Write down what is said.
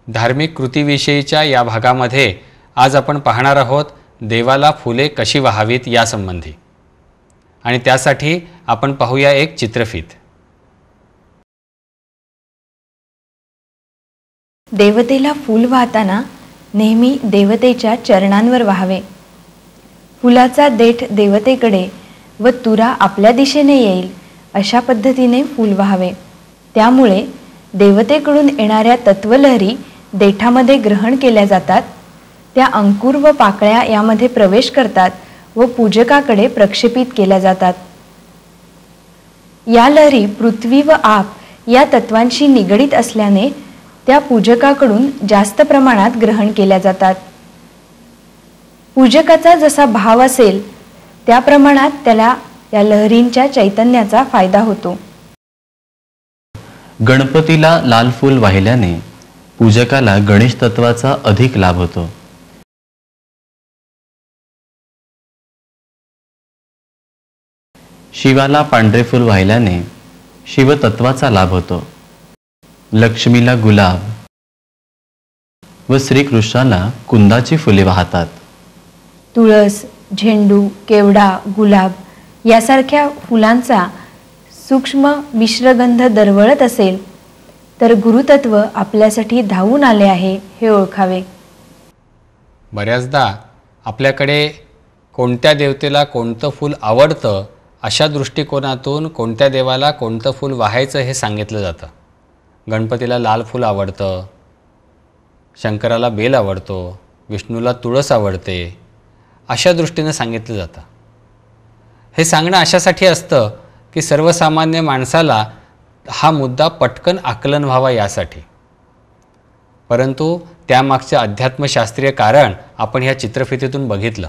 धार्मिक कृतीविषयीच्या या भागामध्ये आज आपण पाहणार आहोत देवाला फुले कशी वाहावीत यासंबंधी। आणि त्यासाठी आपण पाहूया एक चित्रफित। देवतेला फूल वाहताना नेहमी देवतेच्या चरणांवर वाहावे। फुलाचा देठ देवतेकडे व तुरा आपल्या दिशेने येईल अशा पद्धतीने फूल वाहावे। त्यामुळे देवतेकडून येणाऱ्या तत्वलहरी देठामध्ये ग्रहण केल्या जातात, त्या अंकुर व पाकळ्या यामध्ये प्रवेश करतात व पूजकाकडे प्रक्षेपित केल्या जातात। या लहरी पृथ्वी व आप या तत्वांशी निगडित असल्याने त्या पूजकाकडून जास्त प्रमाणात ग्रहण केल्या जातात। पूजकाचा जसा भाव असेल त्या प्रमाणात त्याला या लहरींच्या चैतन्याचा फायदा होतो। गणपतीला लाल फूल वाहिल्याने पूजकाला गणेश तत्वाचा अधिक लाभ होतो। शिवाला पांढरे फूल वाहिल्याने शिवतत्वाचा लाभ होतो। लक्ष्मीला गुलाब व श्रीकृष्णाला कुंदाची फुले वाहतात। तुळस, झेंडू, केवडा, गुलाब यासारख्या फुलांचा सूक्ष्म मिश्रगंध दरवळत असेल तर गुरुतत्व आपल्यासाठी धावून आले आहे हे ओळखावे। बऱ्याचदा आपल्याकडे कोणत्या देवतेला कोणतं फूल आवडतं अशा दृष्टिकोनातून कोणत्या देवाला कोणतं फूल वाहायचं हे सांगितलं जातं। गणपतीला लाल फूल आवडतं, शंकराला बेल आवडतो, विष्णूला तुळस आवडते, अशा दृष्टीने सांगितलं जातं। हे सांगणं अशासाठी असतं की सर्वसामान्य माणसाला हा मुद्दा पटकन आकलन व्हावा यासाठी। परंतु त्यामागचं अध्यात्मशास्त्रीय कारण आपण ह्या चित्रफितीतून बघितलं।